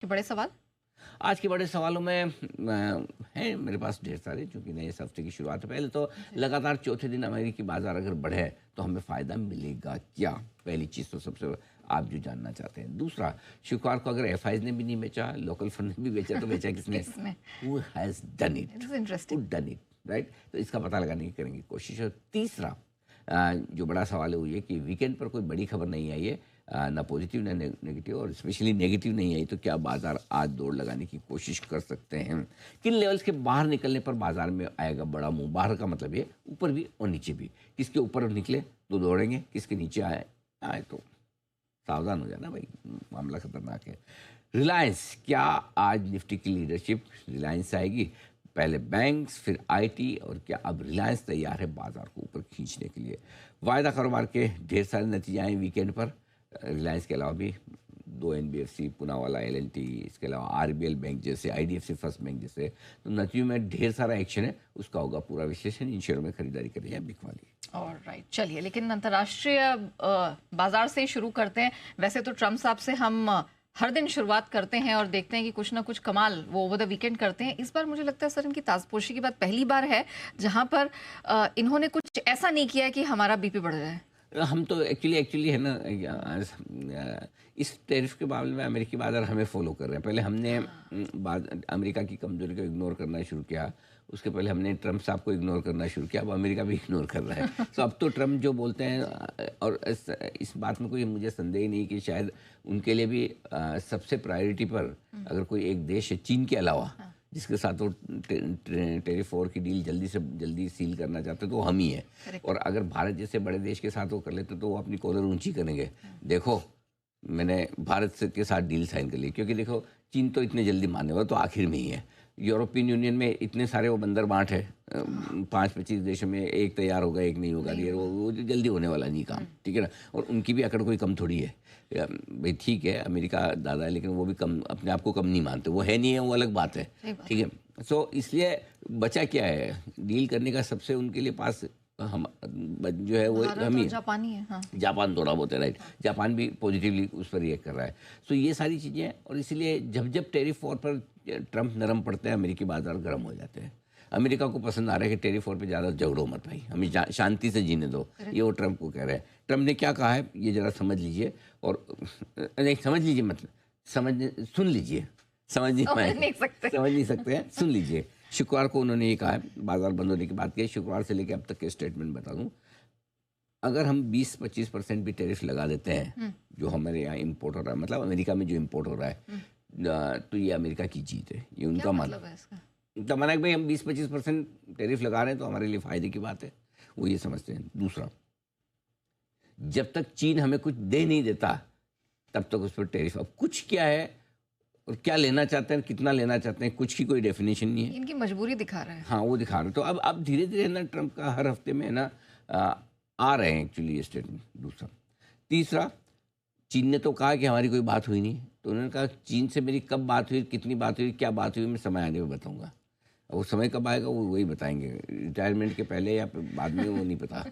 के बड़े सवाल। आज के बड़े सवालों में हैं मेरे पास ढेर सारे, चूंकि नए इस हफ्ते की शुरुआत है। पहले तो लगातार चौथे दिन अमेरिकी बाजार अगर बढ़े तो हमें फ़ायदा मिलेगा क्या? पहली चीज़ तो सबसे आप जो जानना चाहते हैं। दूसरा, शुक्रवार को अगर एफआईज ने भी नहीं बेचा, लोकल फंड ने भी बेचा, तो बेचा किसने? किसने? Who has done it? It is interesting. Who done it? Right, तो इसका पता लगाने की करेंगे कोशिश। और तीसरा जो बड़ा सवाल है वो ये कि वीकेंड पर कोई बड़ी खबर नहीं आई है, ना पॉजिटिव ना नेगेटिव, और स्पेशली नेगेटिव नहीं आई, तो क्या बाजार आज दौड़ लगाने की कोशिश कर सकते हैं? किन लेवल्स के बाहर निकलने पर बाजार में आएगा बड़ा मूव? बाहर का मतलब ये ऊपर भी और नीचे भी। किसके ऊपर निकले तो दौड़ेंगे, किसके नीचे आए आए तो सावधान हो जाना भाई, मामला खतरनाक है। रिलायंस, क्या आज निफ्टी की लीडरशिप रिलायंस आएगी? पहले बैंक्स, फिर आईटी, और क्या अब रिलायंस तैयार है बाजार को ऊपर खींचने के लिए? वायदा कारोबार के ढेर सारे नतीजे आए वीकेंड पर। रिलायंस के अलावा भी दो एनबीएफसी, पूनावाला एलएनटी, इसके अलावा आरबीएल बैंक जैसे, आईडीएफसी फर्स्ट बैंक जैसे, तो नतीजों में ढेर सारा एक्शन है। उसका होगा पूरा विश्लेषण। इन शेयरों में खरीदारी करें या बिकवा ली। ऑलराइट, चलिए, लेकिन अंतर्राष्ट्रीय बाजार से शुरू करते हैं। वैसे तो ट्रम्प साहब से हम हर दिन शुरुआत करते हैं और देखते हैं कि कुछ ना कुछ कमाल वो ओवर द वीकेंड करते हैं। इस बार मुझे लगता है सर, इनकी ताजपोशी की बात पहली बार है जहां पर इन्होंने कुछ ऐसा नहीं किया कि हमारा बीपी बढ़ जाए। हम तो एक्चुअली है ना, इस टैरिफ के मामले में अमेरिकी बाजार हमें फॉलो कर रहे हैं। पहले हमने अमेरिका की कमजोरी को इग्नोर करना शुरू किया। उसके पहले हमने ट्रम्प साहब को इग्नोर करना शुरू किया। अब अमेरिका भी इग्नोर कर रहा है। तो अब तो ट्रम्प जो बोलते हैं, और इस बात में कोई मुझे संदेह नहीं कि शायद उनके लिए भी सबसे प्रायोरिटी पर अगर कोई एक देश है चीन के अलावा जिसके साथ वो टेरिफ वॉर की डील जल्दी से जल्दी सील करना चाहते तो वो हम ही है। और अगर भारत जैसे बड़े देश के साथ वो कर लेते तो वो अपनी कॉलर ऊंची करेंगे। देखो, मैंने भारत से के साथ डील साइन कर ली, क्योंकि देखो चीन तो इतने जल्दी मानने वाला तो आखिर में ही है। यूरोपियन यूनियन में इतने सारे वो बंदर बांट है, 5-25 देशों में एक तैयार होगा एक नहीं होगा, वो जल्दी होने वाला नहीं काम, ठीक है ना। और उनकी भी अकड़ कोई कम थोड़ी है भाई। ठीक है, अमेरिका दादा है, लेकिन वो भी कम अपने आप को कम नहीं मानते। वो है नहीं है, वो अलग बात है, ठीक है। सो इसलिए बचा क्या है डील करने का? सबसे उनके लिए पास हम जो है वो हम ही जापानी है। हाँ। जापान थोड़ा बहुत है, राइट। जापान भी पॉजिटिवली उस पर रिएक्ट कर रहा है। सो ये सारी चीज़ें हैं, और इसीलिए जब जब टेरिफ वॉर पर ट्रम्प नरम पड़ते हैं, अमेरिकी बाजार गर्म हो जाते हैं। अमेरिका को पसंद आ रहा है कि टेरिफ वॉर पे ज़्यादा झगड़ो मत भाई, हमें शांति से जीने दो। ये वो ट्रम्प को कह रहे हैं। ट्रम्प ने क्या कहा है ये ज़रा समझ लीजिए, और नहीं समझ लीजिए, मतलब सुन लीजिए। समझ नहीं सकते हैं, सुन लीजिए। शुक्रवार को उन्होंने ये कहा है, बाजार बंद होने की बात की। शुक्रवार से लेकर अब तक के स्टेटमेंट बता दूं, अगर हम 20-25% भी टैरिफ लगा देते हैं जो हमारे यहाँ इंपोर्ट हो रहा है, मतलब अमेरिका में जो इंपोर्ट हो रहा है, तो ये अमेरिका की जीत है। ये उनका मानना है। तो माना कि भाई हम 20-25% टैरिफ लगा रहे हैं तो हमारे लिए फायदे की बात है, वो ये समझते हैं। दूसरा, जब तक चीन हमें कुछ दे नहीं देता तब तक उस पर टैरिफ। अब कुछ क्या है और क्या लेना चाहते हैं, कितना लेना चाहते हैं, कुछ की कोई डेफिनेशन नहीं है। इनकी मजबूरी दिखा रहा है। हाँ, वो दिखा रहे हैं। तो अब धीरे धीरे ना ट्रम्प का हर हफ्ते में ना आ रहे हैं एक्चुअली ये स्टेटमेंट। दूसरा, तीसरा, चीन ने तो कहा कि हमारी कोई बात हुई नहीं, तो उन्होंने कहा चीन से मेरी कब बात हुई, कितनी बात हुई, क्या बात हुई, मैं समय आने में बताऊंगा। वो समय कब आएगा वो वही बताएंगे, रिटायरमेंट के पहले या बाद में वो नहीं पता।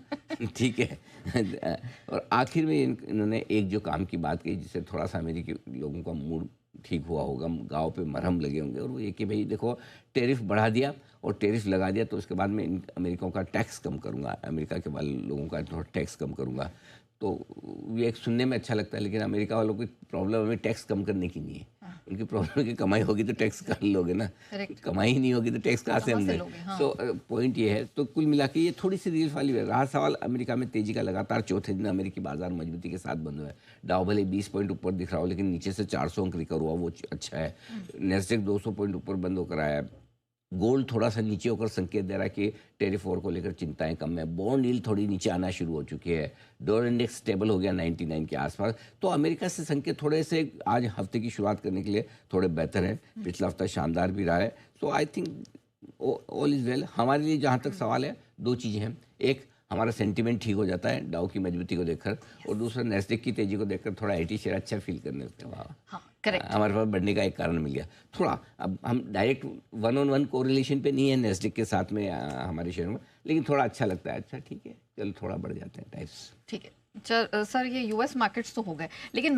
ठीक है। और आखिर में इन्होंने एक जो काम की बात कही जिससे थोड़ा सा अमेरिकी लोगों का मूड ठीक हुआ होगा, गाँव पे मरहम लगे होंगे, और वो ये कि भाई देखो टैरिफ बढ़ा दिया और टैरिफ लगा दिया तो उसके बाद मैं इन अमेरिकाओं का टैक्स कम करूँगा, अमेरिका के वाले लोगों का थोड़ा टैक्स कम करूँगा। तो ये एक सुनने में अच्छा लगता है, लेकिन अमेरिका वालों की प्रॉब्लम हमें टैक्स कम करने की नहीं है। उनकी प्रॉब्लम है कि कमाई होगी तो टैक्स कर लोगे ना, कमाई ही नहीं होगी तो टैक्स कहाँ से हम दें। सो पॉइंट ये है। तो कुल मिला के ये थोड़ी सी रिलीफ वाली है। रहा सवाल अमेरिका में तेजी का, लगातार चौथे दिन अमेरिकी बाजार मजबूती के साथ बंद हुआ है। डाउ भले 20 पॉइंट ऊपर दिख रहा हो, लेकिन नीचे से 400 अंक रिकवर हुआ, वो अच्छा है। नेस्डेक 200 पॉइंट ऊपर बंद होकर आया है। गोल्ड थोड़ा सा नीचे होकर संकेत दे रहा है कि टेरिफ वॉर को लेकर चिंताएं कम है। बॉन्ड यील्ड थोड़ी नीचे आना शुरू हो चुकी है। डॉलर इंडेक्स स्टेबल हो गया 99 के आसपास। तो अमेरिका से संकेत थोड़े से आज हफ्ते की शुरुआत करने के लिए थोड़े बेहतर हैं। पिछला हफ्ता शानदार भी रहा है। So I think all is well. हमारे लिए जहाँ तक सवाल है, दो चीज़ें हैं। एक, हमारा सेंटीमेंट ठीक हो जाता है डाउ की मजबूती को देखकर, और दूसरा नेस्डेक की तेजी को देखकर थोड़ा आईटी शेयर अच्छा फील करने लगते हैं। हाँ, करेक्ट। हमारे पास बढ़ने का एक कारण मिल गया थोड़ा। अब हम डायरेक्ट 1-on-1 कोरिलेशन पे नहीं है नेस्डेक के साथ में हमारे शेयर में, लेकिन थोड़ा अच्छा लगता है। अच्छा ठीक है, चलो थोड़ा बढ़ जाते हैं टाइप्स। ठीक है सर, ये यूएस मार्केट्स तो हो गए, लेकिन